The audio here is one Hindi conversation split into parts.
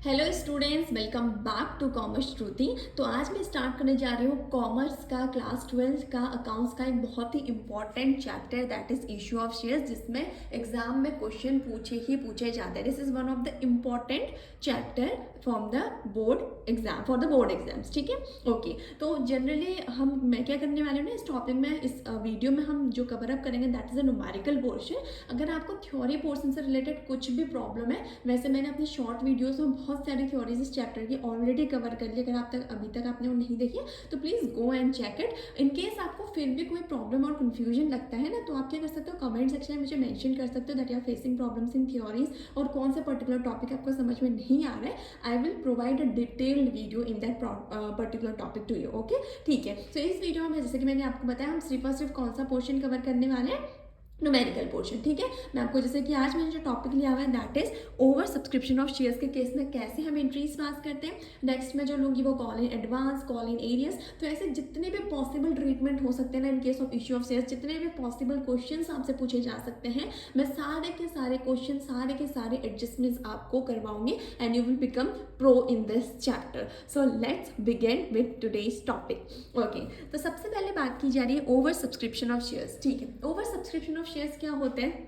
Hello students, welcome back to commerce Shruti. तो आज मैं स्टार्ट करने जा रही हूँ कॉमर्स का क्लास 12 का अकाउंट्स का एक बहुत ही important chapter that is issue of shares, जिसमें एग्जाम में क्वेश्चन पूछे जाते हैं। This is one of the important chapter from the board exam for the board exams. ठीक है, ओके। तो जनरली मैं क्या करने वाले हूँ ना, इस टॉपिक में, इस वीडियो में हम जो कवर अप करेंगे that is a numerical portion. अगर आपको थ्योरी पोर्शन से रिलेटेड कुछ भी प्रॉब्लम है, वैसे मैंने अपने शॉर्ट वीडियोस में बहुत सारी थ्योरीज इस चैप्टर की ऑलरेडी कवर कर ली। अगर आप तक अभी तक आपने वो नहीं देखी तो please go and check it. In case आपको फिर भी कोई प्रॉब्लम और कन्फ्यूजन लगता है ना, तो आप क्या कर सकते हो, कमेंट सेक्शन में मुझे मेंशन कर सकते हो that you are facing problems in theories, और कौन सा पर्टिकुलर टॉपिक आपको समझ में नहीं आ रहा है। I will provide a detailed video in that particular topic to you. Okay, ठीक है। तो इस वीडियो में जैसे कि मैंने आपको बताया, हम सिर्फ कौन सा पोर्शन कवर करने वाले हैं, न्यूमेरिकल पोर्शन। ठीक है, मैं आपको जैसे कि आज मैंने जो टॉपिक लिया हुआ है that is over subscription of shares के केस में कैसे हम एंट्रीज पास करते हैं। नेक्स्ट में जो लूंगी वो call in advance, call in areas. तो ऐसे जितने भी पॉसिबल ट्रीटमेंट हो सकते हैं ना in case of issue of shares, जितने भी पॉसिबल क्वेश्चंस आपसे पूछे जा सकते हैं, मैं सारे के सारे क्वेश्चन, सारे के सारे एडजस्टमेंट्स आपको करवाऊंगी and you will become pro in this chapter. So let's begin with today's topic. Okay, तो सबसे पहले बात की जा रही है ओवर सब्सक्रिप्शन ऑफ शेयर्स। ठीक है, ओवर सब्सक्रिप्शन ऑफ शेयर्स क्या होते हैं,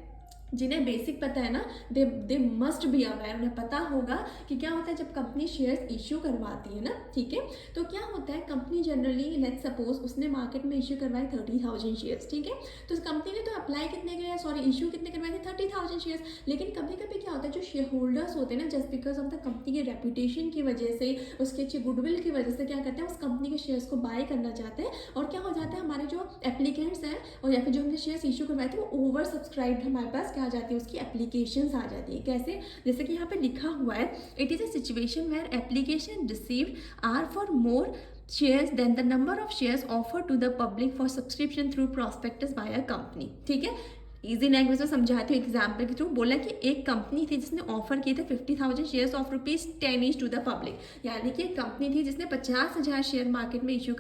जिन्हें बेसिक पता है ना, दे मस्ट बी अवेयर, उन्हें पता होगा कि क्या होता है जब कंपनी शेयर्स इश्यू करवाती है ना। ठीक है, तो क्या होता है, कंपनी जनरली लेट्स सपोज उसने मार्केट में इश्यू करवाए 30,000 शेयर्स। ठीक है, तो कंपनी ने तो अप्लाई कितने किया, इश्यू कितने करवाए थे, 30,000 शेयर्स। लेकिन कभी कभी क्या होता है, जो शेयर होल्डर्स होते हैं ना, just because of the company के रेपुटेशन की वजह से, उसके अच्छी गुडविल की वजह से क्या करते हैं, उस कंपनी के शेयर्स को बाय करना चाहते हैं। और क्या हो जाता है, हमारे जो एप्लीकेंट्स हैं और या फिर जो हमने शेयर्स इश्यू करवाए थे वो ओवर सब्सक्राइब्ड हमारे पास आ जाती है, उसकी एप्लीकेशंस आ जाती है। कैसे, जैसे कि यहाँ पे लिखा हुआ है, it is a situation where application received are for more shares than the number of shares offered to the public for subscription through prospectus by a company। ठीक है, इजी लैंग्वेज में समझाती हूँ एग्जाम्पल के थ्रू। बोला कि एक कंपनी थी जिसने ऑफर किए थे 50,000 shares of ₹10 each to the public. यानी कि एक कंपनी थी जिसने 50,000 शेयर मार्केट में इश्यू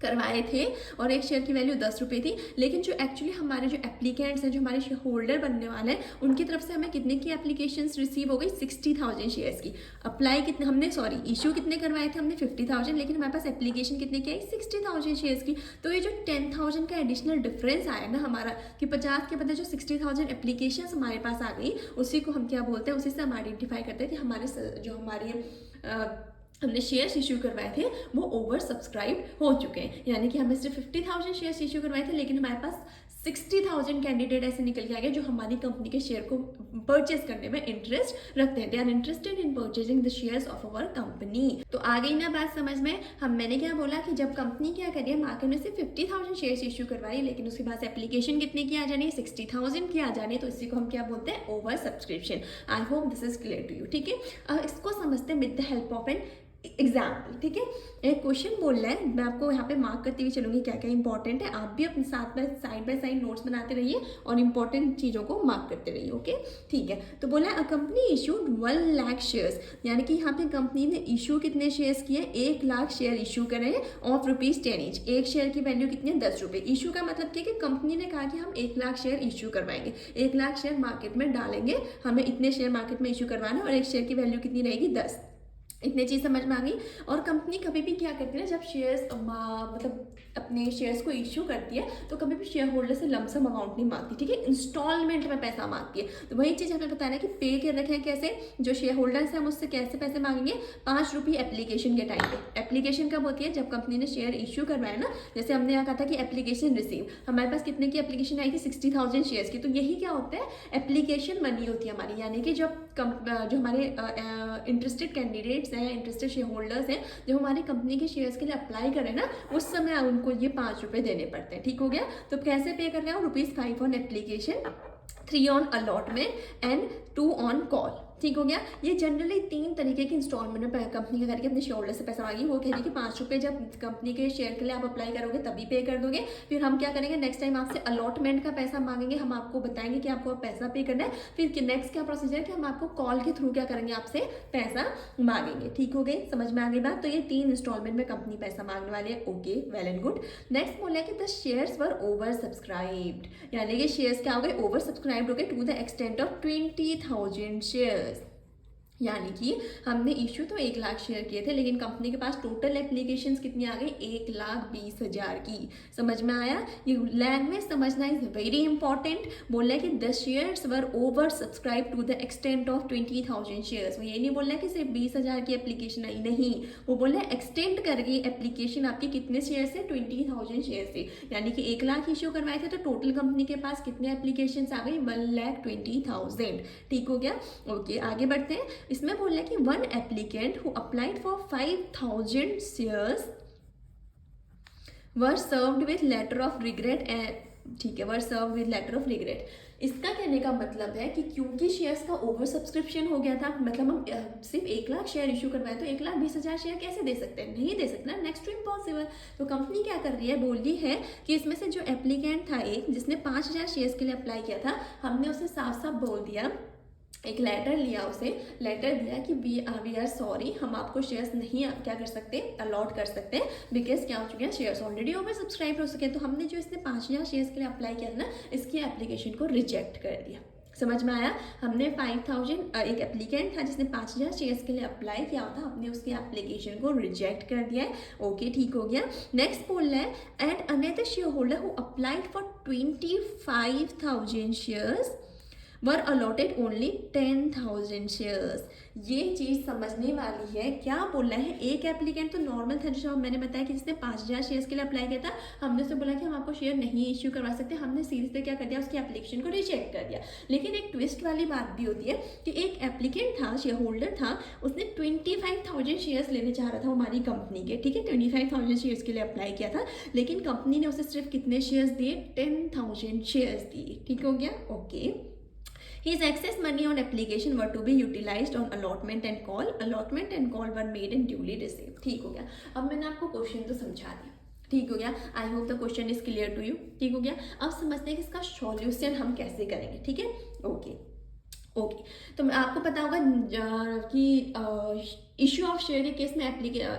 करवाए थे और एक शेयर की वैल्यू ₹10 थी। लेकिन जो एक्चुअली हमारे जो एप्लीकेंट्स हैं, जो हमारे शेयर होल्डर बनने वाले हैं, उनकी तरफ से हमें कितने की एप्लीकेशंस रिसीव हो गई, 60,000 शेयर्स की। अप्लाई कितने हमने, इशू कितने करवाए थे हमने, 50,000, लेकिन हमारे पास एप्लीकेशन कितने की आई, 60,000 शेयर्स की। तो ये जो 10,000 का एडिशनल डिफरेंस आया ना हमारा, कि 50 के बदले जो 60,000 एप्लीकेशन हमारे पास आ गई, उसी को हम क्या बोलते हैं, उसी से हम आइडेंटिफाई करते हैं कि हमने शेयर्स इशू करवाए थे वो ओवर सब्सक्राइब हो चुके हैं। यानी कि हमें सिर्फ 50,000 शेयर्स इशू करवाए थे, लेकिन हमारे पास 60,000 कैंडिडेट ऐसे निकल के आ गए जो हमारी कंपनी के शेयर को परचेज करने में इंटरेस्ट रखते हैं। They are interested in purchasing the shares of our company. तो आ गई ना बात समझ में। मैंने क्या बोला कि जब कंपनी क्या करिए, मार्केट में सिर्फ 50,000 शेयर्स इशू करवाई, लेकिन उसके पास एप्लीकेशन कितने की आ जानी है, 60,000 की आ जानी है, तो इसी को हम क्या बोलते हैं, oversubscription. I hope this is clear to you. ठीक है, अब इसको समझते हैं with the help of an example. ठीक है, एक क्वेश्चन बोल रहा है, मैं आपको यहाँ पे मार्क करती हुई चलूंगी क्या क्या इंपॉर्टेंट है। आप भी अपने साथ में साइड बाय साइड नोट्स बनाते रहिए और इंपॉर्टेंट चीज़ों को मार्क करते रहिए। ओके, ठीक है। तो बोला है, a company issued 1 lakh shares, यानी कि यहाँ पे कंपनी ने इशू कितने शेयर्स किए, 1 लाख शेयर इशू करे ऑफ ₹10 ईच। एक शेयर की वैल्यू कितनी है, ₹10। इशू का मतलब क्या है कि कंपनी ने कहा कि हम 1 लाख शेयर इशू करवाएंगे, 1 लाख शेयर मार्केट में डालेंगे, हमें इतने शेयर मार्केट में इशू करवाना और एक शेयर की वैल्यू कितनी रहेगी, 10। इतनी चीज़ समझ में आ गई। और कंपनी कभी भी क्या करती है ना, जब शेयर्स मतलब अपने शेयर्स को इश्यू करती है, तो कभी भी शेयर होल्डर से लमसम अमाउंट नहीं मांगती। ठीक है, इंस्टॉलमेंट में पैसा मांगती है। तो वही चीज़ हमें बताना है कि पे कर रखे हैं कैसे, जो शेयर होल्डर्स हैं मुझसे कैसे पैसे मांगेंगे, ₹5 एप्लीकेशन के टाइम पे। एप्लीकेशन कब होती है, जब कंपनी ने शेयर इश्यू करवाया ना, जैसे हमने यहाँ कहा था कि एप्लीकेशन रिसीव, हमारे पास कितने की एप्लीकेशन आई थी, 60,000 शेयर्स की। तो यही क्या होता है, एप्लीकेशन बनी होती है हमारी। यानी कि जब जो हमारे इंटरेस्टेड कैंडिडेट्स हैं, इंटरेस्टेड शेयर होल्डर्स हैं, जो हमारी कंपनी के शेयर्स के लिए अप्लाई करें ना, उस समय उनको ये ₹5 देने पड़ते हैं। ठीक हो गया, तो कैसे पे कर रहे हैं, ₹5 on application, 3 on allotment and 2 on call. ठीक हो गया। ये जनरली 3 तरीके की इंस्टॉलमेंट में कंपनी के करके अपने शेयर होल्डर से पैसा मांगी। वो कह रही कि ₹5 जब कंपनी के शेयर के लिए आप अप्लाई करोगे तभी पे कर दोगे। फिर हम क्या करेंगे, नेक्स्ट टाइम आपसे अलॉटमेंट का पैसा मांगेंगे, हम आपको बताएंगे कि आपको पैसा पे करना है। फिर नेक्स्ट क्या प्रोसीजर है कि हम आपको कॉल के थ्रू क्या करेंगे, आपसे पैसा मांगेंगे। ठीक हो गई, समझ में आ गई बात। तो ये 3 इंस्टॉलमेंट में कंपनी पैसा मांगने वाली है। Okay, well and good. Next बोला है कि the shares were over subscribed, यानी कि शेयर्स क्या हो गए, ओवर सब्सक्राइब्ड हो गए to the extent of 20,000 shares. यानी कि हमने इशू तो 1 लाख शेयर किए थे, लेकिन कंपनी के पास टोटल एप्लीकेशंस कितनी आ गई, 1,20,000 की। समझ में आया? ये लैंग्वेज समझना इज वेरी इंपॉर्टेंट। बोला है कि the shares were oversubscribe to the extent of 20,000 shares. वो ये नहीं बोल रहा कि सिर्फ 20,000 की एप्लीकेशन आई, नहीं, वो बोल रहा है एक्सटेंड कर गई एप्लीकेशन आपकी कितने शेयर से, 20,000 शेयर से। यानी कि 1 लाख इशू करवाए थे तो टोटल कंपनी के पास कितने एप्लीकेशन आ गई, 1,20,000। ठीक हो गया? ओके, आगे बढ़ते हैं। इसमें बोल रहा है कि one applicant who applied for 5,000 shares were served with letter of regret and, ठीक है, were serve with letter of regret. इसका कहने का मतलब है कि क्योंकि शेयर्स का ओवर सब्सक्रिप्शन हो गया था, मतलब हम सिर्फ 1 लाख शेयर इशू करवाए तो 1,20,000 शेयर कैसे दे सकते हैं, नहीं दे सकते ना, नेक्स्ट टू इम्पॉसिबल। तो कंपनी क्या कर रही है, बोल रही है कि इसमें से जो एप्लीकेंट था एक जिसने 5,000 शेयर्स के लिए अप्लाई किया था, हमने उसे साफ साफ बोल दिया, एक लेटर लिया, उसे लेटर दिया कि वी आर सॉरी, हम आपको शेयर्स नहीं क्या कर सकते, अलॉट कर सकते, बिकॉज क्या हो चुके हैं, शेयर्स ऑलरेडी ओवर सब्सक्राइब हो सके। तो हमने जो इसने 5,000 शेयर्स के लिए अप्लाई किया ना, इसकी एप्लीकेशन को रिजेक्ट कर दिया। समझ में आया? हमने 5,000, एक एप्लीकेंट था जिसने 5,000 शेयर्स के लिए अप्लाई किया था, हमने उसकी एप्लीकेशन को रिजेक्ट कर दिया है। ओके, ठीक हो गया। नेक्स्ट बोल रहा है and another share holder who applied for 25,000 shares were allotted only 10,000 shares. ये चीज़ समझने वाली है। क्या बोल रहा है, एक एप्लीकेंट तो नॉर्मल था, जो मैंने बताया कि जिसने 5,000 शेयर्स के लिए अप्लाई किया था, हमने उसे बोला कि हम आपको शेयर नहीं इश्यू करवा सकते, हमने सीधे क्या कर दिया, उसकी एप्लीकेशन को रिजेक्ट कर दिया। लेकिन एक ट्विस्ट वाली बात भी होती है कि एक एप्लीकेंट था, शेयर होल्डर था, उसने 25,000 शेयर्स लेने चाह रहा था हमारी कंपनी के, ठीक है, 25,000 शेयर्स के लिए अप्लाई किया था, लेकिन कंपनी ने उसे सिर्फ कितने शेयर्स दिए, 10,000 शेयर्स दिए। ठीक हो गया? Okay. His excess money on application were to be utilized on allotment and call. Allotment and call were made and duly received. ठीक हो गया। अब मैंने आपको क्वेश्चन तो समझा दिया, ठीक हो गया। I hope the question is clear to you. ठीक हो गया। अब समझते हैं कि इसका सॉल्यूशन हम कैसे करेंगे। ठीक है, ओके ओके। तो मैं आपको पता होगा कि इशू ऑफ शेयर के केस में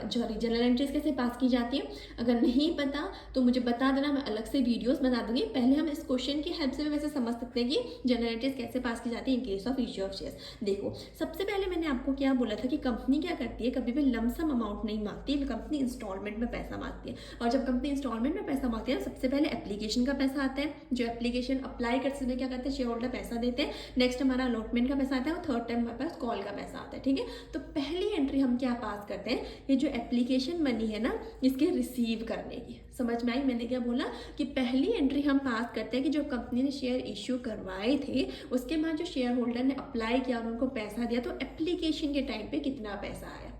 जनरल एंट्रीज कैसे पास की जाती है। अगर नहीं पता तो मुझे बता देना, मैं अलग से वीडियोस बना दूंगी। पहले हम इस क्वेश्चन की हेल्प से भी वैसे समझ सकते हैं कि जनरल एंट्रीज कैसे पास की जाती है in case of issue of shares. देखो, सबसे पहले मैंने आपको क्या बोला था कि कंपनी क्या करती है, कभी भी लमसम अमाउंट नहीं मांगती, कंपनी इंस्टॉलमेंट में पैसा मांगती है। और जब कंपनी इंस्टॉलमेंट में पैसा मांगती है, सबसे पहले एप्लीकेशन का पैसा आता है, जो एप्लीकेशन अप्लाई करते समय क्या करते हैं, शेयर होल्डर पैसा देते हैं। नेक्स्ट हमारा अलॉटमेंट का पैसा आता है, और थर्ड टाइम हमारे पास कॉल का पैसा आता है। ठीक है, तो पहली एंट्री हम क्या पास करते हैं, ये जो एप्लीकेशन मनी है ना, इसके रिसीव करने की। समझ में आई मैंने क्या बोला, कि पहली एंट्री हम पास करते हैं कि जो कंपनी ने शेयर इश्यू करवाए थे, उसके बाद जो शेयर होल्डर ने अप्लाई किया और उनको पैसा दिया, तो एप्लीकेशन के टाइम पे कितना पैसा आया।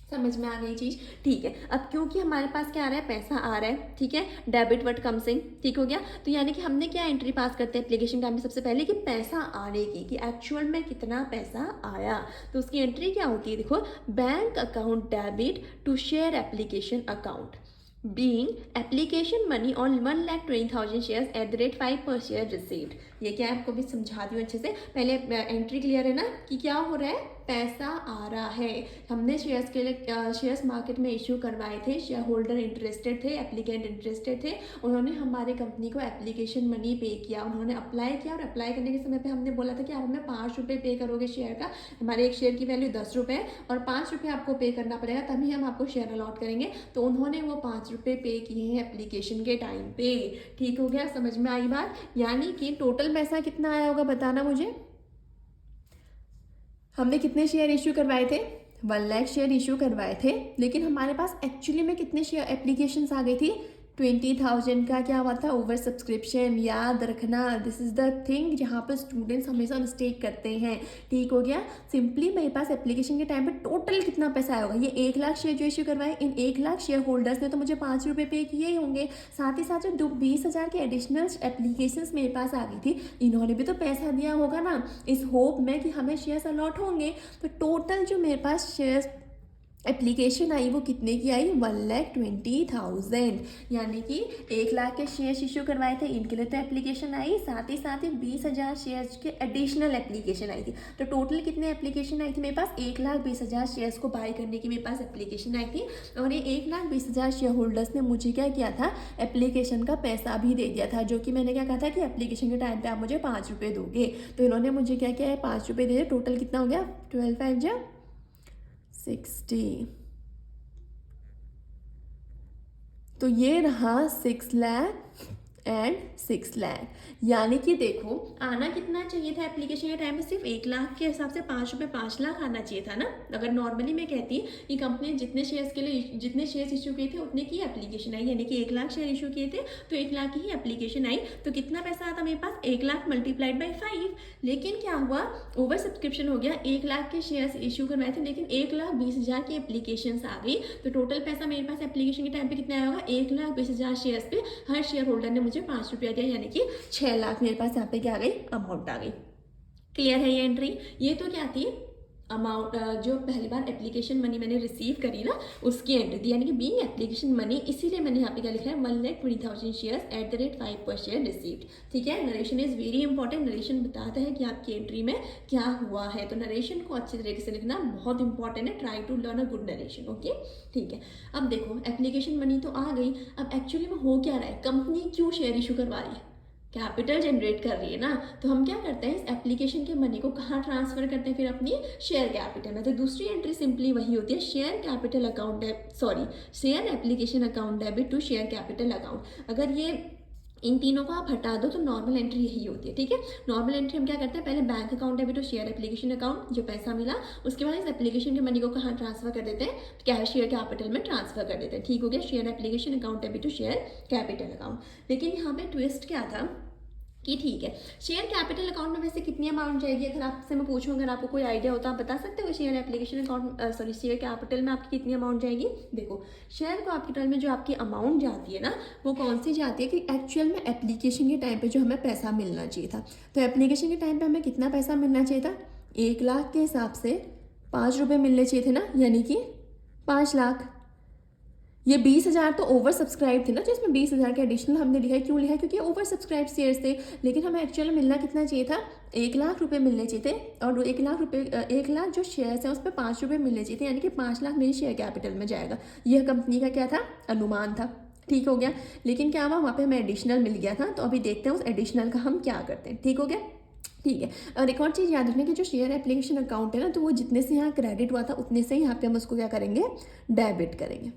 समझ में आ गई चीज़? ठीक है। अब क्योंकि हमारे पास क्या आ रहा है, पैसा आ रहा है, ठीक है, डेबिट व्हाट कम्स इन, ठीक हो गया। तो यानी कि हमने क्या एंट्री पास करते हैं एप्लीकेशन टाइम में, सबसे पहले कि पैसा आने की, कि एक्चुअल में कितना पैसा आया। तो उसकी एंट्री क्या होती है, देखो, bank account debit to share application account being application money on 1,20,000 shares at the rate 5 per share received। ये क्या है, आपको भी समझा दी अच्छे से। पहले एंट्री क्लियर है ना, कि क्या हो रहा है, पैसा आ रहा है। हमने शेयर्स के लिए शेयर्स मार्केट में इश्यू करवाए थे, शेयर होल्डर इंटरेस्टेड थे, एप्लीकेंट इंटरेस्टेड थे, उन्होंने हमारे कंपनी को एप्लीकेशन मनी पे किया, उन्होंने अप्लाई किया, और अप्लाई करने के समय पे हमने बोला था कि आप हमें 5 रुपये पे करोगे शेयर का। हमारे एक शेयर की वैल्यू 10 रुपये है, और 5 रुपये आपको पे करना पड़ेगा, तभी हम आपको शेयर अलॉट करेंगे। तो उन्होंने वो 5 रुपये पे किए हैं एप्लीकेशन के टाइम पे। ठीक हो गया, समझ में आई बात? यानी कि टोटल पैसा कितना आया होगा, बताना मुझे। हमने कितने शेयर इश्यू करवाए थे, 1 लाख शेयर इशू करवाए थे, लेकिन हमारे पास एक्चुअली में कितने शेयर एप्लीकेशंस आ गई थी, 20,000 का क्या हुआ था, ओवर सब्सक्रिप्शन। याद रखना, दिस इज़ द थिंग जहाँ पर स्टूडेंट्स हमेशा मिस्टेक करते हैं। ठीक हो गया। सिंपली मेरे पास एप्लीकेशन के टाइम पे टोटल कितना पैसा आया होगा, ये 1 लाख शेयर जो इश्यू करवाए, इन 1 लाख शेयर होल्डर्स ने तो मुझे 5 रुपये पे किए ही होंगे, साथ ही साथ जो 20,000 के एडिशनल एप्लीकेशंस मेरे पास आ गई थी, इन्होंने भी तो पैसा दिया होगा ना, इस होप में कि हमें शेयर्स अलॉट होंगे। तो टोटल जो मेरे पास शेयर्स एप्लीकेशन आई वो कितने की आई, 1,20,000, यानी कि 1 लाख के शेयर्स इशू करवाए थे, इनके लिए तो एप्लीकेशन आई, साथ ही 20,000 शेयर्स के एडिशनल एप्लीकेशन आई थी। तो टोटल कितने एप्लीकेशन आई थी मेरे पास, 1,20,000 शेयर्स को बाय करने की मेरे पास एप्लीकेशन आई थी। और ये 1,20,000 शेयर होल्डर्स ने मुझे क्या किया था, एप्लीकेशन का पैसा भी दे दिया था, जो कि मैंने क्या कहा था कि एप्लीकेशन के टाइम पर आप मुझे 5 रुपये दोगे। तो इन्होंने मुझे क्या किया है, 5 रुपये दे दिए। टोटल कितना हो गया, 12,5 60। तो ये रहा 6,00,000 यानी कि देखो आना कितना चाहिए था एप्लीकेशन के टाइम में, सिर्फ 1 लाख के हिसाब से 5 रुपये 5 लाख आना चाहिए था ना। अगर नॉर्मली मैं कहती कि कंपनी जितने शेयर्स के लिए जितने शेयर्स इशू किए थे उतने की एप्लीकेशन आई, यानी कि 1 लाख शेयर इशू किए थे तो 1 लाख की ही एप्लीकेशन आई, तो कितना पैसा आता मेरे पास, 1 लाख मल्टीप्लाइड बाई 5। लेकिन क्या हुआ, ओवर सब्सक्रिप्शन हो गया, 1 लाख के शेयर्स इशू करवाए थे लेकिन 1,20,000 की एप्लीकेशन आ गई, तो टोटल पैसा मेरे पास एप्लीकेशन के टाइम पे कितना आया होगा, 1,20,000 शेयर्स पे हर शेयर होल्डर ने मुझे 5 रुपया दिया, यानी कि 6 लाख मेरे पास यहाँ पे क्या आ गई, अमाउंट आ गई। क्लियर है ये एंट्री। ये तो क्या थी, अमाउंट जो पहली बार एप्लीकेशन मनी मैंने रिसीव करी ना उसकी एंट्री थी, यानी कि बीइंग एप्लीकेशन मनी, इसीलिए मैंने यहाँ पे क्या लिखा है, 1,20,000 shares at the rate 5 per share received. ठीक है, narration is very important, narration बताता है कि आपकी एंट्री में क्या हुआ है, तो नरेशन को अच्छे तरीके से लिखना बहुत इंपॉर्टेंट है, try to learn a good narration. Okay, ठीक है। अब देखो एप्लीकेशन मनी तो आ गई, अब एक्चुअली में हो क्या रहा है, कंपनी क्यों शेयर इशू करवा रही है, कैपिटल जनरेट कर रही है ना, तो हम क्या करते हैं, इस एप्लीकेशन के मनी को कहाँ ट्रांसफर करते हैं, फिर अपनी शेयर कैपिटल में। तो दूसरी एंट्री सिंपली वही होती है, share capital account, sorry share application account debit to share capital account. अगर ये इन तीनों को आप हटा दो तो नॉर्मल एंट्री यही होती है। ठीक है, नॉर्मल एंट्री हम क्या करते हैं, पहले bank account debit to share application account, जो पैसा मिला उसके बाद इस एप्लीकेशन के मनी को कहाँ ट्रांसफर कर देते हैं, क्या शेयर कैपिटल में ट्रांसफर कर देते हैं। ठीक हो गया, share application account debit to share capital account. लेकिन यहाँ पे ट्विस्ट क्या था कि ठीक है, शेयर कैपिटल अकाउंट में वैसे कितनी अमाउंट जाएगी, अगर आपसे मैं पूछूं, अगर आपको कोई आइडिया होता आप बता सकते हो share application account, sorry share capital में आपकी कितनी अमाउंट जाएगी। देखो शेयर कैपिटल में जो आपकी अमाउंट जाती है ना, वो कौन सी जाती है कि एक्चुअल में एप्लीकेशन के टाइम पे जो हमें पैसा मिलना चाहिए था, तो एप्लीकेशन के टाइम पे हमें कितना पैसा मिलना चाहिए था, 1 लाख के हिसाब से 5 रुपये मिलने चाहिए थे ना, यानी कि 5 लाख। ये 20,000 तो ओवर सब्सक्राइब थे ना, जिसमें 20,000 के एडिशनल हमने लिखा है, क्यों लिखा है, क्योंकि ओवर सब्सक्राइब शेयर्स थे। लेकिन हमें एक्चुअल में मिलना कितना चाहिए था, 1 लाख रुपए मिलने चाहिए थे, और 1 लाख रुपए 1 लाख जो शेयर्स हैं उस पर 5 रुपये मिलने चाहिए थे, यानी कि 5 लाख मेरी शेयर कैपिटल में जाएगा। यह कंपनी का क्या था, अनुमान था। ठीक हो गया, लेकिन क्या हुआ, वहाँ पे हमें एडिशनल मिल गया था, तो अभी देखते हैं उस एडिशनल का हम क्या करते हैं। ठीक हो गया, ठीक है। और एक और चीज़ याद रखना कि जो शेयर एप्लीकेशन अकाउंट है ना, तो वो जितने से यहाँ क्रेडिट हुआ था उतने से यहाँ पे हम उसको क्या करेंगे, डेबिट करेंगे।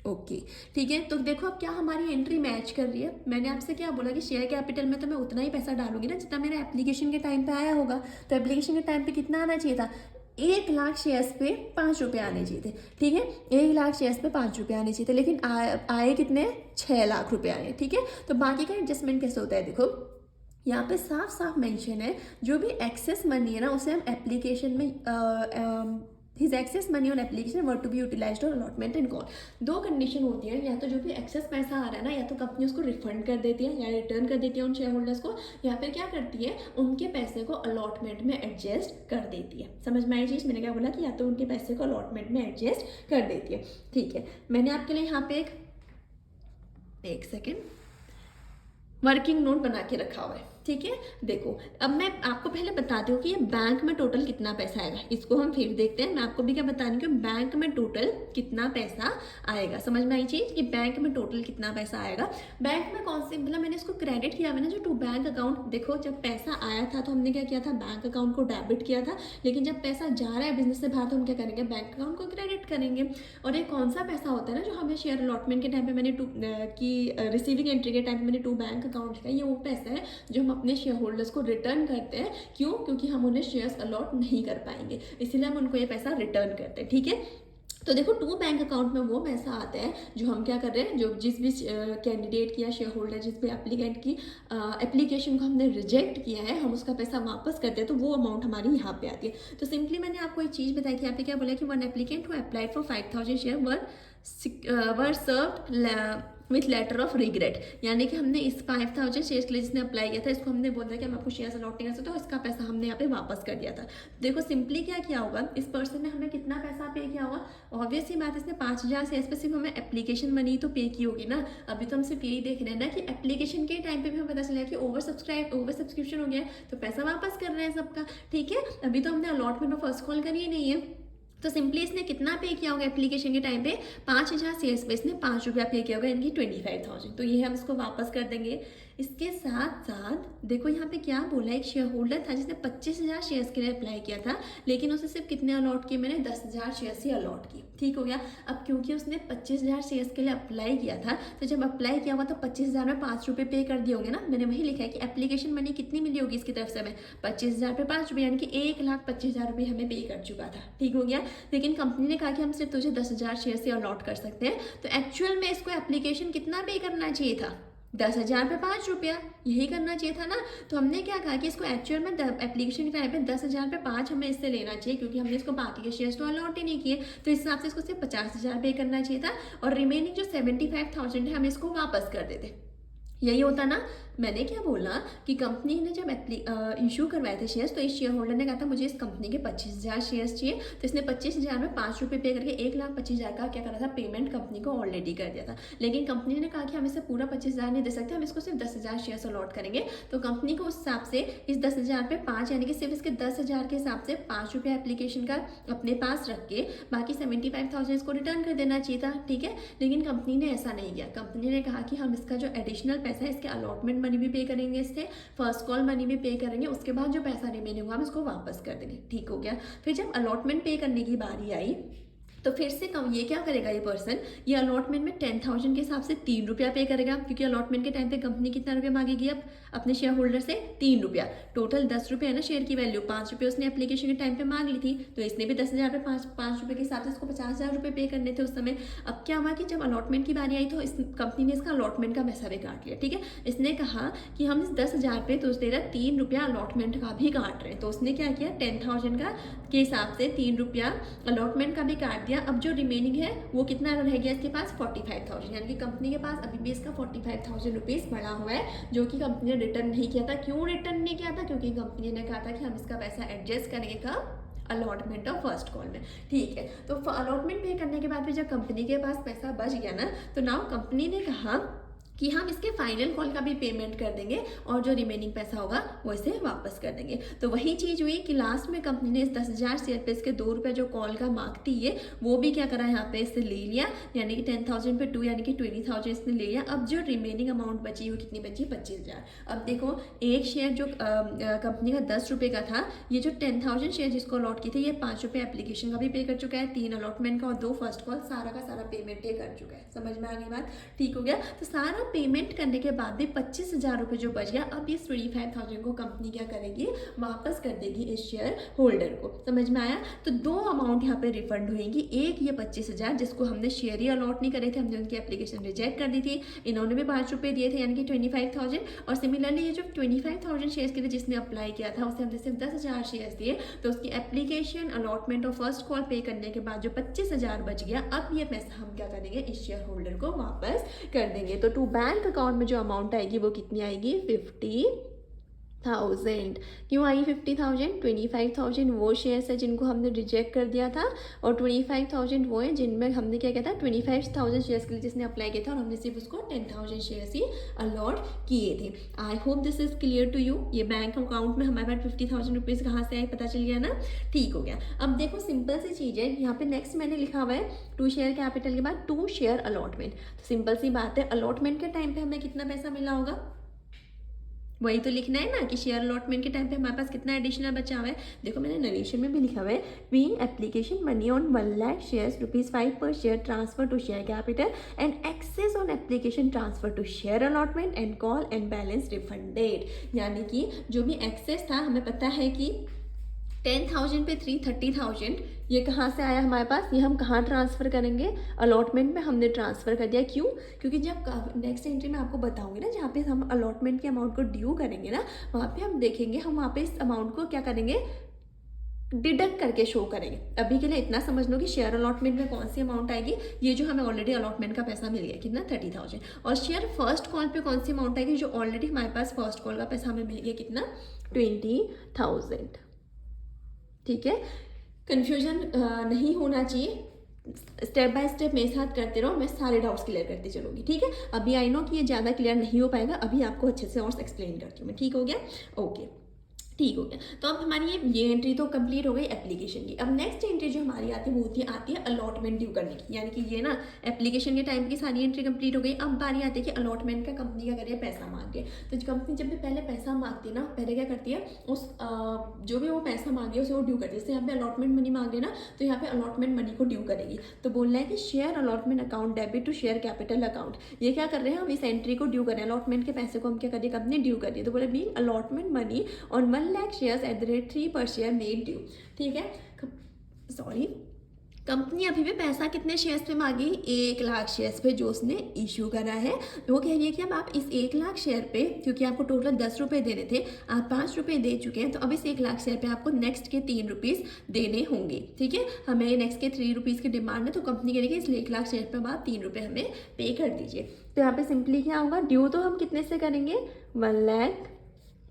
ओके, ठीक है। तो देखो अब क्या हमारी एंट्री मैच कर रही है, मैंने आपसे क्या बोला कि शेयर कैपिटल में तो मैं उतना ही पैसा डालूंगी ना जितना मेरा एप्लीकेशन के टाइम पे आया होगा। तो एप्लीकेशन के टाइम पे कितना आना चाहिए था, 1 लाख शेयर्स पे 5 रुपये आने चाहिए थे। ठीक है, 1 लाख शेयर्स पे 5 रुपये आने चाहिए थे, लेकिन आए कितने, 6 लाख रुपये आए। ठीक है, तो बाकी का एडजस्टमेंट कैसे होता है, देखो यहाँ पे साफ साफ मेंशन है, जो भी एक्सेस मनी है ना उसे हम एप्लीकेशन में his excess money on application were to be utilised और अलॉटमेंट एंड कॉल। दो कंडीशन होती है, या तो जो भी एक्सेस पैसा आ रहा है ना, या तो कंपनी उसको रिफंड कर देती है या रिटर्न कर देती है उन शेयर होल्डर्स को, या फिर क्या करती है उनके पैसे को अलॉटमेंट में एडजस्ट कर देती है। समझ में आई चीज़, मैंने क्या बोला कि या तो उनके पैसे को अलॉटमेंट में एडजस्ट कर देती है। ठीक है, मैंने आपके लिए यहाँ पे एक सेकेंड वर्किंग नोट बना के रखा हुआ है। ठीक है, देखो अब मैं आपको पहले बताती हूँ कि ये बैंक में टोटल कितना पैसा आएगा, इसको हम फिर देखते हैं। मैं आपको भी क्या बतानी हूँ कि बैंक में टोटल कितना पैसा आएगा। समझ में आई चीज़ कि बैंक में टोटल कितना पैसा आएगा। बैंक में कौन से, मतलब मैंने इसको क्रेडिट किया हुआ ना जो टू बैंक अकाउंट। देखो जब पैसा आया था तो हमने क्या किया था, बैंक अकाउंट को डेबिट किया था, लेकिन जब पैसा जा रहा है बिजनेस से बाहर तो हम क्या करेंगे, बैंक अकाउंट को क्रेडिट करेंगे। और एक कौन सा पैसा होता है ना जो हमें शेयर अलॉटमेंट के टाइम पे मैंने रिसीविंग एंट्री के टाइम पे मैंने 2 बैंक अकाउंट लिखा, ये वो पैसा है जो हम अपने शेयर होल्डर्स को रिटर्न करते हैं। क्यों, क्योंकि हम उन्हें शेयर्स अलॉट नहीं कर पाएंगे, इसीलिए हम उनको ये पैसा रिटर्न करते हैं। ठीक है, तो देखो 2 बैंक अकाउंट में वो पैसा आता है जो हम क्या कर रहे हैं, जो जिस भी कैंडिडेट की या शेयर होल्डर, जिस भी एप्लीकेंट की एप्लीकेशन को हमने रिजेक्ट किया है, हम उसका पैसा वापस करते हैं, तो वो अमाउंट हमारी यहाँ पे आती है। तो सिंपली मैंने आपको एक चीज़ बताई कि यहाँ पे क्या बोला कि 1 applicant who applied for 5,000 share were served with letter of regret, यानी कि हमने इस 5000 शेयर्स के लिए जिसने अप्लाई किया था इसको हमने बोला कि हम आपको शेयर्स अलॉट नहीं कर सकते, तो इसका पैसा हमने यहाँ पे वापस कर दिया था। देखो सिंपली क्या किया होगा, इस पर्सन ने हमें कितना पैसा पे किया होगा, ऑब्वियसली बात इसने 5000 शेयर्स पे सिर्फ हमें एप्लीकेशन मनी तो पे की होगी ना। अभी तो हम सिर्फ यही देख रहे हैं ना कि एप्लीकेशन के टाइम पे भी हमें पता चला कि ओवर सब्सक्रिप्शन हो गया है तो पैसा वापस कर रहे हैं सबका, ठीक है। अभी तो हमने अलॉटमेंट और फर्स्ट कॉल करी ही नहीं है, तो सिंपली इसने कितना पे किया होगा एप्लीकेशन के टाइम पे, 5000 शेयर्स पे इसने 5 रुपया पे किया होगा, यानी कि 25,000। तो ये हम इसको वापस कर देंगे। इसके साथ साथ देखो यहाँ पे क्या बोला, एक शेयर होल्डर था जिसने 25,000 शेयर्स के लिए अप्लाई किया था, लेकिन उसे सिर्फ कितने अलॉट किए, मैंने 10,000 शेयर्स ही अलॉट की, ठीक हो गया। अब क्योंकि उसने 25,000 शेयर्स के लिए अप्लाई किया था, तो जब अप्लाई किया हुआ तो 25,000 में 5 रुपये पे कर दिए होंगे ना, मैंने वही लिखा है कि एप्लीकेशन मनी कितनी मिली होगी इसकी तरफ से हमें, 25,000 पे 5 रुपये, यानी कि 1,25,000 रुपये हमें पे कर चुका था, ठीक हो गया। लेकिन कंपनी ने कहा कि हम सिर्फ तुझे 10,000 शेयर से अलॉट कर सकते हैं, तो एक्चुअल में इसको एप्लीकेशन कितना पे करना चाहिए था, 10,000 पे 5 रुपया, यही करना चाहिए था ना। तो हमने क्या कहा कि इसको एक्चुअल में एप्लीकेशन के टाइम पे 10,000 पे 5 हमें इससे लेना चाहिए, क्योंकि हमने इसको बाकी के शेयर्स तो अलॉट ही नहीं किए, तो इस हिसाब से इसको सिर्फ 50,000 पे करना चाहिए था, और रिमेनिंग जो 75,000 है हम इसको वापस कर देते, यही होता ना। मैंने क्या बोला कि कंपनी ने जब इशू करवाए थे शेयर्स, तो इस शेयर होल्डर ने कहा था मुझे इस कंपनी के 25,000 शेयर्स चाहिए, तो इसने 25,000 में 5 रुपये पे करके 1,25,000 का क्या करा था, पेमेंट कंपनी को ऑलरेडी कर दिया था। लेकिन कंपनी ने कहा कि हम इसे पूरा 25,000 नहीं दे सकते, हम इसको सिर्फ 10,000 शेयर्स अलॉट करेंगे। तो कंपनी को उस हिसाब से इस 10,000 पे 5, यानी कि सिर्फ इसके 10,000 के हिसाब से 5 रुपये एप्लीकेशन का अपने पास रख के बाकी 75,000 इसको रिटर्न कर देना चाहिए था, ठीक है। लेकिन कंपनी ने ऐसा नहीं किया, कंपनी ने कहा कि हम इसका जो एडिशनल पैसा है इसके अलॉटमेंट मनी भी पे करेंगे, इससे फर्स्ट कॉल मनी भी पे करेंगे, उसके बाद जो पैसा रिमेनिंग होगा हम इसको वापस कर देंगे, ठीक हो गया। फिर जब अलॉटमेंट पे करने की बारी आई तो फिर से कम ये क्या करेगा, ये पर्सन ये अलॉटमेंट में 10,000 के हिसाब से 3 रुपया पे करेगा, क्योंकि अलॉटमेंट के टाइम पे कंपनी कितना रुपया मांगेगी अब अपने शेयर होल्डर से, 3 रुपया। टोटल 10 रुपये है ना शेयर की वैल्यू, 5 रुपये उसने एप्लीकेशन के टाइम पे मांग ली थी, तो इसने भी 10,000 पे 5 रुपये के हिसाब से इसको 50,000 रुपये पे करने थे उस समय। अब क्या हुआ कि जब अलॉटमेंट की बारी आई तो इस कंपनी ने इसका अलॉटमेंट का पैसा भी काट लिया, ठीक है। इसने कहा कि हम इस 10,000 पे तो तेरा 3 रुपया अलॉटमेंट का भी काट रहे हैं, तो उसने क्या किया 10,000 का के हिसाब से 3 रुपया अलॉटमेंट का भी काट दिया। अब जो रिमेनिंग है वो कितना रह गया इसके पास, 45,000, यानी कि कंपनी के पास अभी भी इसका 45,000 रुपीज़ पड़ा हुआ है, जो कि कंपनी ने रिटर्न नहीं किया था। क्यों रिटर्न नहीं किया था, क्योंकि कंपनी ने कहा था कि हम इसका पैसा एडजस्ट करेंगे कब, अलॉटमेंट और फर्स्ट कॉल में, ठीक है। तो अलॉटमेंट पे करने के बाद भी जब कंपनी के पास पैसा बच गया ना, तो नाउ कंपनी ने कहा कि हम इसके फाइनल कॉल का भी पेमेंट कर देंगे और जो रिमेनिंग पैसा होगा वो इसे वापस कर देंगे। तो वही चीज़ हुई कि लास्ट में कंपनी ने इस 10,000 शेयर पे इसके 2 रुपये जो कॉल का मांगती है वो भी क्या करा, यहाँ पे इससे ले लिया, यानी कि 10,000 पे 2 यानी कि 20,000 इसने ले लिया। अब जो रिमेनिंग अमाउंट बची वो कितनी बची, 25,000। अब देखो एक शेयर जो कंपनी का 10 रुपये का था, ये जो 10,000 शेयर जिसको अलॉट की थी ये 5 रुपये एप्लीकेशन का भी पे कर चुका है, 3 अलॉटमेंट का और 2 फर्स्ट कॉल, सारा का सारा पेमेंट पे कर चुका है। समझ में आ गई बात, ठीक हो गया। तो सारा पेमेंट करने के बाद भी 25,000 रुपये जो बच गया, अब ये 25,000 को कंपनी क्या करेगी, वापस कर देगी इस शेयर होल्डर को। समझ में आया। तो 2 अमाउंट यहाँ पे रिफंड हुएंगी, एक ये 25,000 जिसको हमने शेयर ही अलॉट नहीं करे थे, हमने उनकी एप्लीकेशन रिजेक्ट कर दी थी, इन्होंने भी 5 रुपये दिए थे यानी कि 25,000, और सिमिलरली ये जो 25,000 शेयर्स के लिए जिसने अप्लाई किया था उसे हमने सिर्फ 10,000 शेयर्स दिए, तो उसकी एप्लीकेशन अलॉटमेंट और फर्स्ट कॉल पे करने के बाद जो 25,000 बच गया, अब ये पैसा हम क्या करेंगे, इस शेयर होल्डर को वापस कर देंगे। तो टू बैंक अकाउंट में जो अमाउंट आएगी वो कितनी आएगी, 50,000। क्यों आई 50,000, 25,000 वो शेयर्स है जिनको हमने रिजेक्ट कर दिया था, और 25,000 वो है जिनमें हमने क्या किया था, 25,000 शेयर्स के लिए जिसने अप्लाई किया था, और हमने सिर्फ उसको 10,000 शेयर्स ही अलॉट किए थे। I hope this is clear to you. ये बैंक अकाउंट में हमारे पास 50,000 रुपीज़ कहाँ से आए पता चल गया ना, ठीक हो गया। अब देखो सिंपल सी चीज़ है, यहाँ पे नेक्स्ट मैंने लिखा हुआ है 2 शेयर कैपिटल के बाद 2 शेयर अलॉटमेंट। तो सिंपल सी बात है, अलॉटमेंट के टाइम पे हमें कितना पैसा मिला होगा, वही तो लिखना है ना कि शेयर अलॉटमेंट के टाइम पे हमारे पास कितना एडिशनल बचा हुआ है। देखो मैंने नरेशन में भी लिखा हुआ है, being application money on 1 lakh shares ₹5 per share transfer to share capital and excess on application transfer to share allotment and call and balance refunded. यानी कि जो भी एक्सेस था, हमें पता है कि 10,000 पे 330,000 ये कहाँ से आया हमारे पास, ये हम कहाँ ट्रांसफ़र करेंगे, अलॉटमेंट में हमने ट्रांसफ़र कर दिया। क्यों, क्योंकि जब नेक्स्ट एंट्री में आपको बताऊंगी ना, जहाँ पे हम अलॉटमेंट के अमाउंट को ड्यू करेंगे ना, वहाँ पे हम देखेंगे, हम वहाँ पे इस अमाउंट को क्या करेंगे, डिडक्ट करके शो करेंगे। अभी के लिए इतना समझ लो कि शेयर अलॉटमेंट में कौन सी अमाउंट आएगी, ये जो हमें ऑलरेडी अलॉटमेंट का पैसा मिल गया कितना 30,000, और शेयर फर्स्ट कॉल पे कौन सी अमाउंट आएगी, जो ऑलरेडी हमारे पास फर्स्ट कॉल का पैसा हमें मिल गया कितना 20,000। ठीक है, कन्फ्यूजन नहीं होना चाहिए, स्टेप बाय स्टेप मेरे साथ करते रहो, मैं सारे डाउट्स क्लियर करती चलूँगी। ठीक है, अभी आई नो कि ये ज़्यादा क्लियर नहीं हो पाएगा, अभी आपको अच्छे से और एक्सप्लेन करती हूँ मैं। ठीक हो गया, ओके ठीक हो गया। तो अब हमारी ये एंट्री तो कंप्लीट हो गई एप्लीकेशन की। अब नेक्स्ट एंट्री जो हमारी आती है वो आती है अलॉटमेंट ड्यू करने की, यानी कि ये ना एप्लीकेशन के टाइम की सारी एंट्री कंप्लीट हो गई। अब बारी आती है कि अलॉटमेंट का कंपनी क्या करिए, पैसा मांगे। तो कंपनी जब भी पहले पैसा मांगती है ना, पहले क्या करती है उस जो भी वो पैसा मांगे उसे वो ड्यू करती है। जैसे यहाँ पे अलॉटमेंट मनी मांग रहे ना, तो यहाँ पे अलॉटमेंट मनी को ड्यू करेगी। तो बोलना है कि share allotment account debit to share capital account. ये क्या कर रहे हैं, हम इस एंट्री को ड्यू कर रहे हैं, अलॉटमेंट के पैसे को हम क्या करिए, कंपनी ड्यू करिए। तो बोले being allotment money on 1 lakh shares at 3 पर शेयर मेड ड्यू। ठीक है, सॉरी, कंपनी अभी भी पैसा कितने शेयर्स पे मांगी, 1 लाख शेयर्स पे जो उसने इशू करा है। वो कह रही है कि अब आप इस 1 लाख शेयर पे, क्योंकि आपको टोटल 10 रुपये देने थे, आप 5 रुपये दे चुके हैं, तो अब इस 1 लाख शेयर पे आपको नेक्स्ट के 3 रुपीज़ देने होंगे। ठीक है, हमें नेक्स्ट के 3 रुपीज़ की डिमांड है, तो कंपनी कह रही है इस 1 लाख शेयर पे आप 3 रुपये हमें पे कर दीजिए। तो यहाँ पे सिंपली क्या होगा, ड्यू तो हम कितने से करेंगे, 1 लाख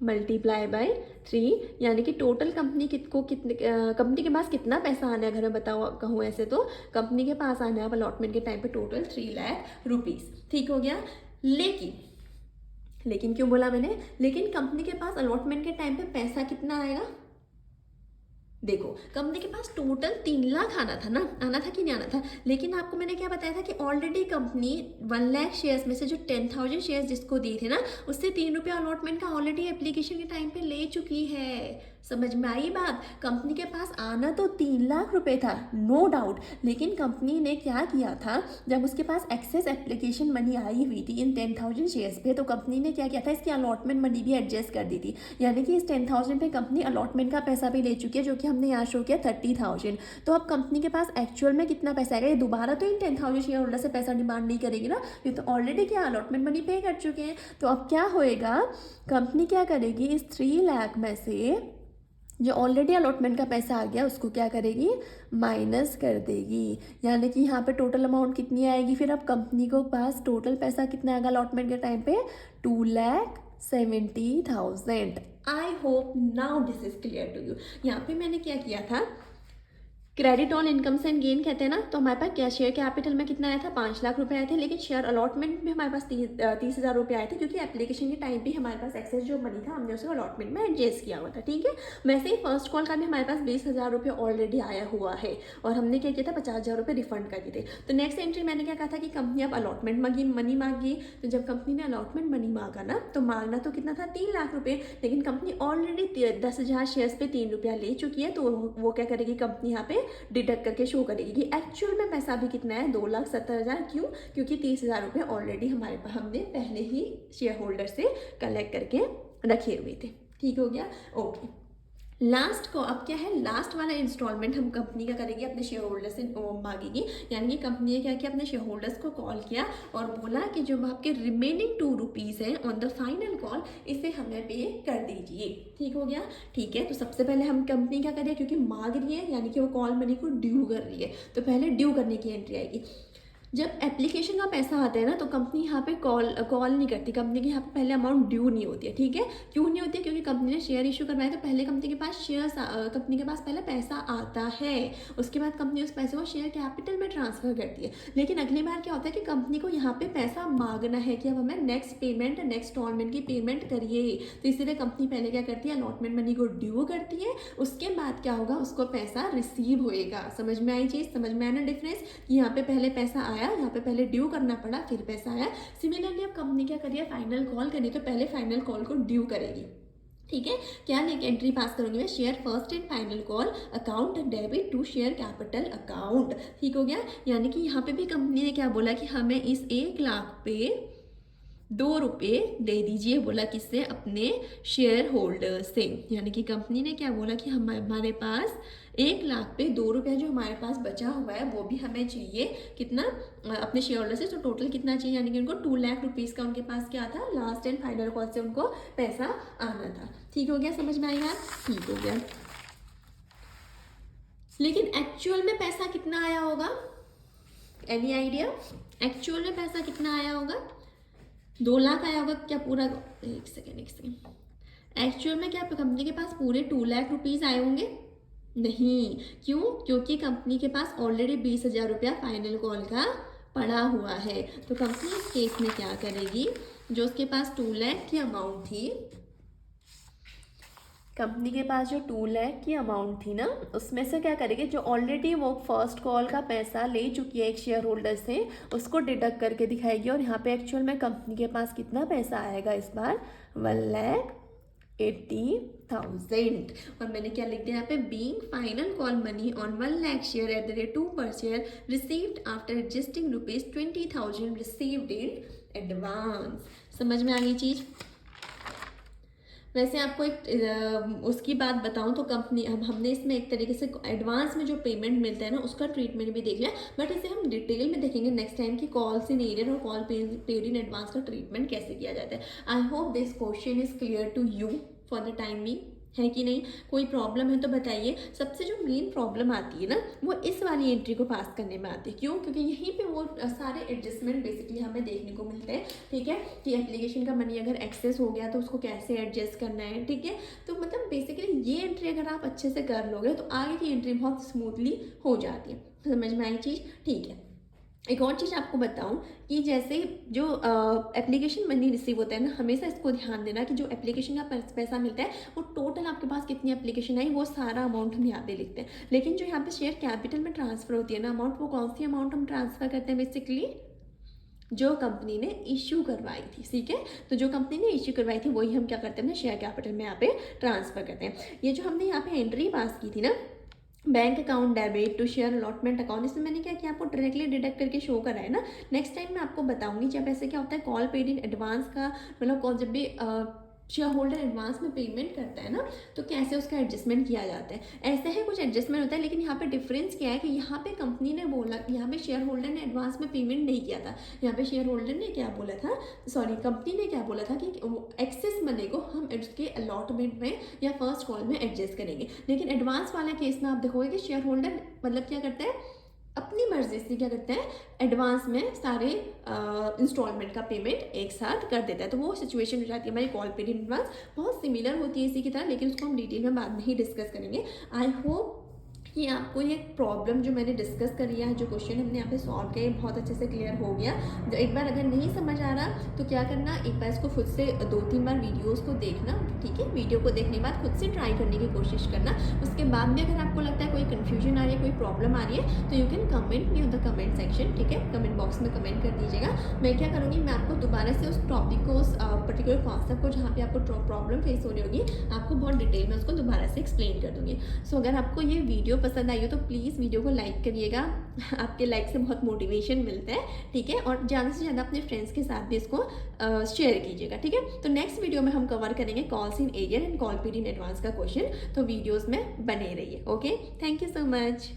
मल्टीप्लाई बाय 3, यानी कि टोटल कंपनी को कितने कंपनी के पास कितना पैसा आना है, अगर मैं बताऊँ कहूँ ऐसे, तो कंपनी के पास आना है अलॉटमेंट के टाइम पे टोटल 3 लाख रुपीज़। ठीक हो गया, लेकिन क्यों बोला मैंने, लेकिन कंपनी के पास अलॉटमेंट के टाइम पे पैसा कितना आएगा, देखो कंपनी के पास टोटल 3 लाख आना था ना, आना था कि नहीं आना था, लेकिन आपको मैंने क्या बताया था कि ऑलरेडी कंपनी 1 लाख शेयर्स में से जो 10,000 शेयर्स जिसको दिए थे ना, उससे 3 रुपये अलॉटमेंट का ऑलरेडी एप्लीकेशन के टाइम पे ले चुकी है। समझ में आई बात, कंपनी के पास आना तो 3 लाख रुपए था, नो डाउट, लेकिन कंपनी ने क्या किया था, जब उसके पास एक्सेस एप्लीकेशन मनी आई हुई थी इन 10,000 शेयर्स पे, तो कंपनी ने क्या किया था, इसकी अलॉटमेंट मनी भी एडजस्ट कर दी थी। यानी कि इस 10,000 पे कंपनी अलॉटमेंट का पैसा भी ले चुकी है, जो कि हमने यहाँ शो किया 30,000। तो अब कंपनी के पास एक्चुअल में कितना पैसा आएगा, ये दोबारा तो इन 10,000 शेयर होल्डर से पैसा डिमांड नहीं करेगी ना, ये तो ऑलरेडी क्या अलॉटमेंट मनी पे कर चुके हैं। तो अब क्या होएगा, कंपनी क्या करेगी, इस 3 लाख में से जो ऑलरेडी अलॉटमेंट का पैसा आ गया उसको क्या करेगी, माइनस कर देगी। यानी कि यहाँ पे टोटल अमाउंट कितनी आएगी, फिर अब कंपनी को पास टोटल पैसा कितना आएगा अलॉटमेंट के टाइम पे, 2,70,000। I hope now this is clear to you. यहाँ पे मैंने क्या किया था, credit on incomes and gain कहते हैं ना, तो हमारे पास क्या शेयर कैपिटल में कितना आया था, 5 लाख रुपए आए थे, लेकिन शेयर अलॉटमेंट में हमारे पास 30,000 रुपये आए थे, क्योंकि एप्लीकेशन के टाइम भी हमारे पास एक्सेस जो मनी था हमने उसे अलॉटमेंट में एडजस्ट किया हुआ था। ठीक है, वैसे ही फर्स्ट कॉल का भी हमारे पास 20,000 रुपये ऑलरेडी आया हुआ है, और हमने क्या किया था, 50,000 रुपये रिफंड कर दिए थे। तो नेक्स्ट एंट्री मैंने क्या कहा था कि कंपनी अब अलॉटमेंट मनी मांगी। तो जब कंपनी ने अलॉटमेंट मनी मांगा ना, तो मांगना तो कितना था, 3 लाख रुपये, लेकिन कंपनी ऑलरेडी 10,000 शेयर्स पे 3 रुपया ले चुकी है, तो वो क्या करेगी, कंपनी यहाँ पे डिडक्ट करके शो करेगी कि एक्चुअल में पैसा भी कितना है, 2,70,000। क्यों, क्योंकि 30,000 रुपये ऑलरेडी हमारे पास हमने पहले ही शेयर होल्डर से कलेक्ट करके रखे हुए थे। ठीक हो गया, ओके। लास्ट को अब क्या है, लास्ट वाला इंस्टॉलमेंट हम कंपनी का करेगी, अपने शेयर होल्डर से मांगेगी। यानी कि कंपनी ने क्या किया, अपने शेयर होल्डर्स को कॉल किया और बोला कि जो आपके रिमेनिंग 2 रुपीज़ हैं ऑन द फाइनल कॉल, इसे हमें पे कर दीजिए। ठीक हो गया, ठीक है। तो सबसे पहले हम कंपनी क्या करें, क्योंकि मांग रही है, यानी कि वो कॉल मनी को ड्यू कर रही है, तो पहले ड्यू करने की एंट्री आएगी। जब एप्लीकेशन का पैसा आता है ना, तो कंपनी यहाँ पे कॉल नहीं करती, कंपनी की यहाँ पे पहले अमाउंट ड्यू नहीं होती है। ठीक है, क्यों नहीं होती है, क्योंकि कंपनी ने शेयर इशू करवाया, तो पहले कंपनी के पास शेयर्स, कंपनी के पास पहले पैसा आता है, उसके बाद कंपनी उस पैसे को शेयर कैपिटल में ट्रांसफर करती है। लेकिन अगली बार क्या होता है कि कंपनी को यहाँ पे पैसा मांगना है कि अब हमें नेक्स्ट पेमेंट, नेक्स्ट इंस्टॉलमेंट की पेमेंट करिए, तो इसीलिए कंपनी पहले क्या करती है, अलॉटमेंट मनी को ड्यू करती है, उसके बाद क्या होगा, उसको पैसा रिसीव होएगा। समझ में आई चीज़, समझ में आना डिफरेंस, कि यहाँ पे पहले पैसा आया, यहाँ पे पहले ड्यू करना पड़ा, फिर पैसा आया। सिमिलरली अब कंपनी क्या करिए, फाइनल कॉल करिए, तो पहले फाइनल कॉल को ड्यू करेगी। ठीक है, क्या लेके एंट्री पास करूंगी मैं, share first and final call account debit to share capital account. ठीक हो गया, यानी कि यहाँ पे भी कंपनी ने क्या बोला कि हमें इस 1 लाख पे 2 रुपये दे दीजिए, बोला किससे, अपने शेयर होल्डर से। यानी कि कंपनी ने क्या बोला कि हमारे पास 1 लाख पे 2 रुपया जो हमारे पास बचा हुआ है, वो भी हमें चाहिए, कितना, अपने शेयर होल्डर से। तो टोटल कितना चाहिए, यानी कि उनको 2 लाख रुपीज़ का उनके पास क्या था, लास्ट एंड फाइनल कॉल से उनको पैसा आना था। ठीक हो गया, समझ में आई बात, ठीक हो गया। लेकिन एक्चुअल में पैसा कितना आया होगा? Any idea? एक्चुअल में पैसा कितना आया होगा? 2 लाख आया होगा क्या पूरा? एक सेकेंड। एक्चुअल में क्या कंपनी के पास पूरे 2 लाख रुपीज़ आए होंगे? नहीं। क्यों? क्योंकि कंपनी के पास ऑलरेडी 20,000 रुपया फाइनल कॉल का पड़ा हुआ है। तो कंपनी इस केस में क्या करेगी, जो उसके पास 2 लाख की अमाउंट थी, कंपनी के पास जो 2 लाख की अमाउंट थी ना, उसमें से क्या करेगी, जो ऑलरेडी वो फर्स्ट कॉल का पैसा ले चुकी है एक शेयर होल्डर से, उसको डिडक्ट करके दिखाएगी। और यहाँ पे एक्चुअल में कंपनी के पास कितना पैसा आएगा इस बार? 1,80,000। और मैंने क्या लिख दिया यहाँ पे? Being final call money on 1 lakh share at the rate 2 पर share received after adjusting ₹20,000 received in advance. समझ में आ गई चीज़? वैसे आपको एक उसकी बात बताऊं तो कंपनी हमने इसमें एक तरीके से एडवांस में जो पेमेंट मिलता है ना, उसका ट्रीटमेंट भी देख लिया, बट इसे हम डिटेल में देखेंगे नेक्स्ट टाइम कि कॉल्स इन एरियर और कॉल पेड इन एडवांस का ट्रीटमेंट कैसे किया जाता है। I hope this question is clear to you for the time being, है कि नहीं? कोई प्रॉब्लम है तो बताइए। सबसे जो मेन प्रॉब्लम आती है ना, वो इस वाली एंट्री को पास करने में आती है। क्यों? क्योंकि यहीं पे वो सारे एडजस्टमेंट बेसिकली हमें देखने को मिलते हैं, ठीक है, कि एप्लीकेशन का मनी अगर एक्सेस हो गया तो उसको कैसे एडजस्ट करना है, ठीक है। तो मतलब बेसिकली ये एंट्री अगर आप अच्छे से कर लोगे तो आगे की एंट्री बहुत स्मूथली हो जाती है। समझ में आई चीज़? ठीक है। एक और चीज़ आपको बताऊं कि जैसे जो एप्लीकेशन मनी रिसीव होता है ना, हमेशा इसको ध्यान देना कि जो एप्लीकेशन का पैसा मिलता है वो टोटल आपके पास कितनी एप्लीकेशन आई वो सारा अमाउंट हम यहाँ पे लिखते हैं। लेकिन जो यहाँ पे शेयर कैपिटल में ट्रांसफ़र होती है ना अमाउंट, वो कौन सी अमाउंट हम ट्रांसफ़र करते हैं? बेसिकली जो कंपनी ने इश्यू करवाई थी, ठीक है। तो जो कंपनी ने इश्यू करवाई थी वही हम क्या करते हैं ना, शेयर कैपिटल में यहाँ पे ट्रांसफ़र करते हैं। ये जो हमने यहाँ पे एंट्री पास की थी ना, bank account debit to share allotment account, इसमें मैंने क्या किया, आपको डायरेक्टली डिडक्ट करके शो करा है ना। नेक्स्ट टाइम मैं आपको बताऊंगी जब ऐसे क्या होता है कॉल पेड इन एडवांस का, मतलब कॉल जब भी शेयर होल्डर एडवांस में पेमेंट करता है ना, तो कैसे उसका एडजस्टमेंट किया जाता है। ऐसे ही कुछ एडजस्टमेंट होता है, लेकिन यहाँ पे डिफरेंस क्या है कि यहाँ पे कंपनी ने बोला, यहाँ पे शेयर होल्डर ने एडवांस में पेमेंट नहीं किया था। यहाँ पे शेयर होल्डर ने क्या बोला था, सॉरी कंपनी ने क्या बोला था कि एक्सेस मनी को हम उसके अलॉटमेंट में या फर्स्ट कॉल में एडजस्ट करेंगे। लेकिन एडवांस वाले केस में आप देखोगे कि शेयर होल्डर मतलब क्या करता है, अपनी मर्जी से क्या करते हैं, एडवांस में सारे इंस्टॉलमेंट का पेमेंट एक साथ कर देता है। तो वो सिचुएशन हो जाती है हमारी कॉल पेड इन एडवांस, बहुत सिमिलर होती है इसी की तरह, लेकिन उसको हम डिटेल में बाद में ही डिस्कस करेंगे। आई होप कि आपको ये प्रॉब्लम जो मैंने डिस्कस करी है, जो क्वेश्चन हमने यहाँ पे सॉल्व किया, बहुत अच्छे से क्लियर हो गया। तो एक बार अगर नहीं समझ आ रहा तो क्या करना, एक बार इसको खुद से 2-3 बार वीडियोस को देखना, ठीक है। वीडियो को देखने के बाद खुद से ट्राई करने की कोशिश करना। उसके बाद में अगर आपको लगता है कोई कन्फ्यूजन आ रही है, कोई प्रॉब्लम आ रही है, तो you can comment me on the comment section, ठीक है। कमेंट बॉक्स में कमेंट कर दीजिएगा। मैं क्या करूँगी, मैं आपको दोबारा से उस टॉपिक को, उस पर्टिकुलर कॉन्सेप्ट को जहाँ पे आपको प्रॉब्लम फेस हो रही होगी, आपको बहुत डिटेल में उसको दोबारा से एक्सप्लेन कर दूँगी। सो अगर आपको ये वीडियो पसंद आई हो तो प्लीज़ वीडियो को लाइक करिएगा। आपके लाइक से बहुत मोटिवेशन मिलता है, ठीक है। और ज़्यादा से ज़्यादा अपने फ्रेंड्स के साथ भी इसको शेयर कीजिएगा, ठीक है। तो नेक्स्ट वीडियो में हम कवर करेंगे calls in arrear and call paid in advance का क्वेश्चन। तो वीडियोज़ में बने रहिए। Okay, thank you so much.